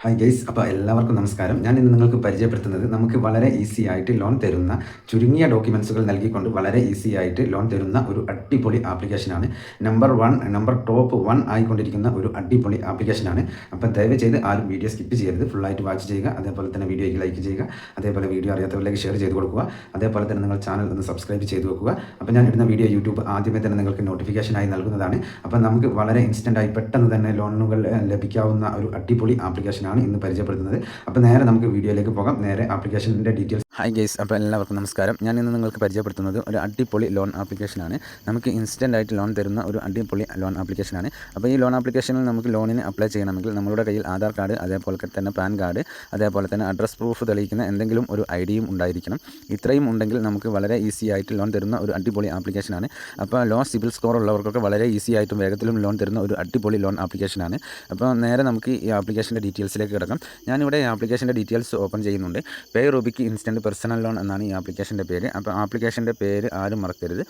Hi guys, അപ്പോൾ എല്ലാവർക്കും നമസ്കാരം. ഞാൻ ഇന്ന് നിങ്ങൾക്ക് പരിചയപ്പെടുത്തുന്നത് നമുക്ക് വളരെ ഈസി ആയിട്ട് ലോൺ തരുന്ന ചുരുങ്ങിയ ഡോക്യുമെൻസുകൾ നൽകിക്കൊണ്ട് വളരെ ഈസി ആയിട്ട് ലോൺ തരുന്ന ഒരു അടിപൊളി ആപ്ലിക്കേഷനാണ്. നമ്പർ ടോപ്പ് 1 ആയിക്കൊണ്ടിരിക്കുന്ന ഒരു അടിപൊളി ആപ്ലിക്കേഷനാണ്. അപ്പോൾ ദയവ് ചെയ്ത് ആരും വീഡിയോ സ്കിപ്പ് ചെയ്യരുത്, ഫുള്ളായിട്ട് വാച്ച് ചെയ്യുക. അതേപോലെ തന്നെ വീഡിയോയ്ക്ക് ലൈക്ക് ചെയ്യുക. അതേപോലെ വീഡിയോ അറിയാത്തവരിലേക്ക് ഷെയർ ചെയ്ത് കൊടുക്കുക. അതേപോലെ തന്നെ നിങ്ങൾ ചാനൽ ഒന്ന് സബ്സ്ക്രൈബ് ചെയ്ത് വെക്കുക. അപ്പോൾ ഞാൻ ഇടുന്ന വീഡിയോ യൂട്യൂബ് ആദ്യമേ തന്നെ നിങ്ങൾക്ക് നോട്ടിഫിക്കേഷനായി നൽകുന്നതാണ്. അപ്പോൾ നമുക്ക് വളരെ ഇൻസ്റ്റൻ്റായി പെട്ടെന്ന് തന്നെ ലോണുകൾ ലഭിക്കാവുന്ന ഒരു അടിപൊളി ആപ്ലിക്കേഷനാണ് ഇന്ന് പരിചയപ്പെടുത്തുന്നത്. അപ്പോൾ നേരെ നമുക്ക് വീഡിയോയിലേക്ക് പോകാം. നേരെ ആപ്ലിക്കേഷൻ്റെ ഡീറ്റെയിൽസ്. ഹായ് ഗൈസ്, അപ്പോൾ എല്ലാവർക്കും നമസ്കാരം. ഞാൻ ഇന്ന് നിങ്ങൾക്ക് പരിചയപ്പെടുത്തുന്നത് ഒരു അടിപൊളി ലോൺ ആപ്ലിക്കേഷനാണ്. നമുക്ക് ഇൻസ്റ്റൻ്റ് ആയിട്ട് ലോൺ തരുന്ന ഒരു അടിപൊളി ലോൺ ആപ്ലിക്കേഷനാണ്. അപ്പോൾ ഈ ലോൺ ആപ്ലിക്കേഷനിൽ നമുക്ക് ലോണിന് അപ്ലൈ ചെയ്യണമെങ്കിൽ നമ്മളുടെ കയ്യിൽ ആധാർ കാർഡ്, അതേപോലെ തന്നെ പാൻ കാർഡ്, അതേപോലെ തന്നെ അഡ്രസ് പ്രൂഫ് തെളിയിക്കുന്ന എന്തെങ്കിലും ഒരു ഐഡിയും ഉണ്ടായിരിക്കണം. ഇത്രയും ഉണ്ടെങ്കിൽ നമുക്ക് വളരെ ഈസി ആയിട്ട് ലോൺ തരുന്ന ഒരു അടിപൊളി ആപ്ലിക്കേഷനാണ്. അപ്പോൾ ലോ സിബിൽ സ്കോർ ഉള്ളവർക്കൊക്കെ വളരെ ഈസി ആയിട്ടും വേഗത്തിലും ലോൺ തരുന്ന ഒരു അടിപൊളി ലോൺ ആപ്ലിക്കേഷനാണ്. അപ്പോൾ നേരെ നമുക്ക് ഈ ആപ്ലിക്കേഷൻ്റെ ഡീറ്റെയിൽസിലേക്ക് കിടക്കാം. ഞാനിവിടെ ഈ ആപ്ലിക്കേഷൻ്റെ ഡീറ്റെയിൽസ് ഓപ്പൺ ചെയ്യുന്നുണ്ട്. പേ റുബിക്ക് ഇൻസ്റ്റൻറ്റ് പേഴ്സണൽ ലോൺ എന്നാണ് ഈ ആപ്ലിക്കേഷൻ്റെ പേര്. അപ്പോൾ ആപ്ലിക്കേഷൻ്റെ പേര് ആരും മറക്കരുത്,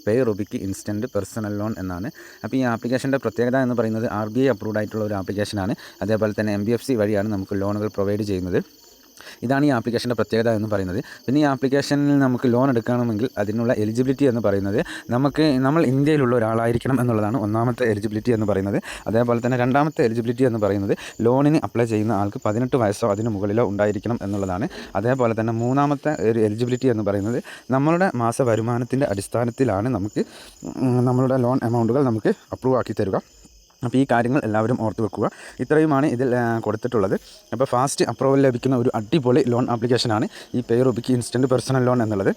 പേ റുബിക്ക് ഇൻസ്റ്റൻറ്റ് പേഴ്സണൽ ലോൺ എന്നാണ്. അപ്പോൾ ഈ ആപ്ലിക്കേഷൻ്റെ പ്രത്യേകത എന്ന് പറയുന്നത് RBI അപ്രൂവ്ഡ് ആയിട്ടുള്ള ഒരു ആപ്ലിക്കേഷനാണ്. അതേപോലെ തന്നെ NBFC വഴിയാണ് നമുക്ക് ലോണുകൾ പ്രൊവൈഡ് ചെയ്യുന്നത്. ഇതാണ് ഈ ആപ്ലിക്കേഷൻ്റെ പ്രത്യേകത എന്ന് പറയുന്നത്. പിന്നെ ഈ ആപ്ലിക്കേഷനിൽ നമുക്ക് ലോൺ എടുക്കണമെങ്കിൽ അതിനുള്ള എലിജിബിലിറ്റി എന്ന് പറയുന്നത് നമ്മൾ ഇന്ത്യയിലുള്ള ഒരാളായിരിക്കണം എന്നുള്ളതാണ് ഒന്നാമത്തെ എലിജിബിലിറ്റി എന്ന് പറയുന്നത്. അതേപോലെ തന്നെ രണ്ടാമത്തെ എലിജിബിലിറ്റി എന്ന് പറയുന്നത് ലോണിന് അപ്ലൈ ചെയ്യുന്ന ആൾക്ക് 18 വയസ്സോ അതിന് മുകളിലോ ഉണ്ടായിരിക്കണം എന്നുള്ളതാണ്. അതേപോലെ തന്നെ മൂന്നാമത്തെ ഒരു എലിജിബിലിറ്റി എന്ന് പറയുന്നത് നമ്മളുടെ മാസ വരുമാനത്തിൻ്റെ അടിസ്ഥാനത്തിലാണ് നമുക്ക് നമ്മളുടെ ലോൺ എമൗണ്ടുകൾ നമുക്ക് അപ്രൂവ് ആക്കി തരിക. അപ്പോൾ ഈ കാര്യങ്ങൾ എല്ലാവരും ഓർത്ത് വെക്കുക. ഇത്രയുമാണ് ഇതിൽ കൊടുത്തിട്ടുള്ളത്. അപ്പോൾ ഫാസ്റ്റ് അപ്രൂവൽ ലഭിക്കുന്ന ഒരു അടിപൊളി ലോൺ ആപ്ലിക്കേഷനാണ് ഈ പേ റുബിക്ക് ഇൻസ്റ്റൻറ്റ് പേഴ്സണൽ ലോൺ എന്നുള്ളത്.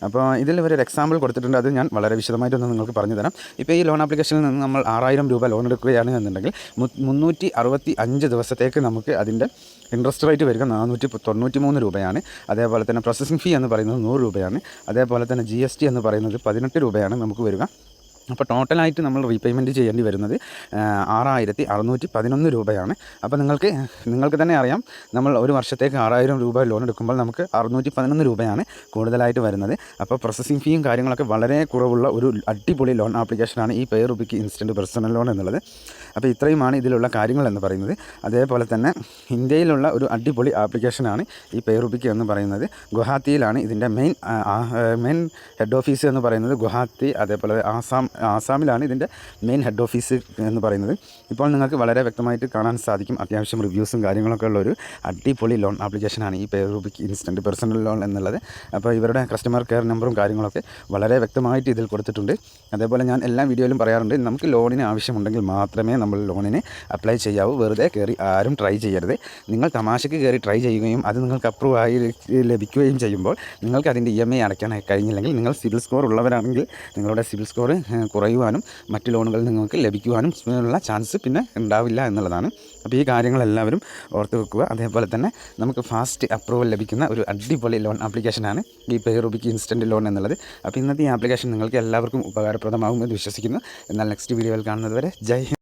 അപ്പോൾ ഇതിൽ ഒരു എക്സാമ്പിൾ കൊടുത്തിട്ടുണ്ട്, അത് ഞാൻ വളരെ വിശദമായിട്ടൊന്ന് നിങ്ങൾക്ക് പറഞ്ഞു തരാം. ഇപ്പോൾ ഈ ലോൺ ആപ്ലിക്കേഷനിൽ നിന്ന് നമ്മൾ 6000 രൂപ ലോൺ എടുക്കുകയാണ് എന്നുണ്ടെങ്കിൽ 365 ദിവസത്തേക്ക് നമുക്ക് അതിൻ്റെ ഇൻട്രസ്റ്റ് റേറ്റ് വരിക 493 രൂപയാണ്. അതേപോലെ തന്നെ പ്രോസസ്സിംഗ് ഫീ എന്ന് പറയുന്നത് 100 രൂപയാണ്. അതേപോലെ തന്നെ GST എന്ന് പറയുന്നത് 18 രൂപയാണ് നമുക്ക് വരിക. അപ്പോൾ ടോട്ടലായിട്ട് നമ്മൾ റീപേയ്മെൻറ്റ് ചെയ്യേണ്ടി വരുന്നത് 6611 രൂപയാണ്. അപ്പോൾ നിങ്ങൾക്ക് തന്നെ അറിയാം, നമ്മൾ ഒരു വർഷത്തേക്ക് 6000 രൂപ ലോൺ എടുക്കുമ്പോൾ നമുക്ക് 611 രൂപയാണ് കൂടുതലായിട്ട് വരുന്നത്. അപ്പോൾ പ്രോസസ്സിംഗ് ഫീയും കാര്യങ്ങളൊക്കെ വളരെ കുറവുള്ള ഒരു അടിപൊളി ലോൺ ആപ്ലിക്കേഷനാണ് ഈ പേ റുബിക്ക് ഇൻസ്റ്റൻറ്റ് പേഴ്സണൽ ലോൺ എന്നുള്ളത്. അപ്പോൾ ഇത്രയുമാണ് ഇതിലുള്ള കാര്യങ്ങൾ എന്ന് പറയുന്നത്. അതേപോലെ തന്നെ ഇന്ത്യയിലുള്ള ഒരു അടിപൊളി ആപ്ലിക്കേഷനാണ് ഈ പേ റുബിക്ക് എന്ന് പറയുന്നത്. ഗുവാഹത്തിയിലാണ് ഇതിൻ്റെ മെയിൻ ഹെഡ് ഓഫീസ് എന്ന് പറയുന്നത്. ഗുവാഹത്തി, അതേപോലെ ആസാമിലാണ് ഇതിൻ്റെ മെയിൻ ഹെഡ് ഓഫീസ് എന്ന് പറയുന്നത്. ഇപ്പോൾ നിങ്ങൾക്ക് വളരെ വ്യക്തമായിട്ട് കാണാൻ സാധിക്കും, അത്യാവശ്യം റിവ്യൂസും കാര്യങ്ങളൊക്കെ ഉള്ളൊരു അടിപൊളി ലോൺ ആപ്ലിക്കേഷനാണ് ഈ പേ റുബിക്ക് ഇൻസ്റ്റൻറ്റ് പേഴ്സണൽ ലോൺ എന്നുള്ളത്. അപ്പോൾ ഇവരുടെ കസ്റ്റമർ കെയർ നമ്പറും കാര്യങ്ങളൊക്കെ വളരെ വ്യക്തമായിട്ട് ഇതിൽ കൊടുത്തിട്ടുണ്ട്. അതേപോലെ ഞാൻ എല്ലാ വീഡിയോയിലും പറയാറുണ്ട്, നമുക്ക് ലോണിന് ആവശ്യമുണ്ടെങ്കിൽ മാത്രമേ നമ്മൾ ലോണിന് അപ്ലൈ ചെയ്യാവൂ. വെറുതെ കയറി ആരും ട്രൈ ചെയ്യരുത്. നിങ്ങൾ തമാശയ്ക്ക് കയറി ട്രൈ ചെയ്യുകയും അത് നിങ്ങൾക്ക് അപ്രൂവ് ആയി ലഭിക്കുകയും ചെയ്യുമ്പോൾ നിങ്ങൾക്ക് അതിൻ്റെ EMI അടയ്ക്കാൻ കഴിഞ്ഞില്ലെങ്കിൽ, നിങ്ങൾ സിബിൽ സ്കോർ ഉള്ളവരാണെങ്കിൽ നിങ്ങളുടെ സിബിൽ സ്കോർ കുറയുവാനും മറ്റ് ലോണുകൾ നിങ്ങൾക്ക് ലഭിക്കുവാനും ഉള്ള ചാൻസ് പിന്നെ ഉണ്ടാവില്ല എന്നുള്ളതാണ്. അപ്പോൾ ഈ കാര്യങ്ങളെല്ലാവരും ഓർത്ത് വെക്കുക. അതേപോലെ തന്നെ നമുക്ക് ഫാസ്റ്റ് അപ്രൂവൽ ലഭിക്കുന്ന ഒരു അടിപൊളി ലോൺ ആപ്ലിക്കേഷനാണ് ഈ പേ റുബിക്ക് ഇൻസ്റ്റൻറ്റ് ലോൺ എന്നുള്ളത്. അപ്പോൾ ഇന്നത്തെ ഈ ആപ്ലിക്കേഷൻ നിങ്ങൾക്ക് എല്ലാവർക്കും ഉപകാരപ്രദമാകുമെന്ന് വിശ്വസിക്കുന്നു. എന്നാൽ നെക്സ്റ്റ് വീഡിയോയിൽ കാണുന്നത് വരെ ജയ് ഹിന്ദ്.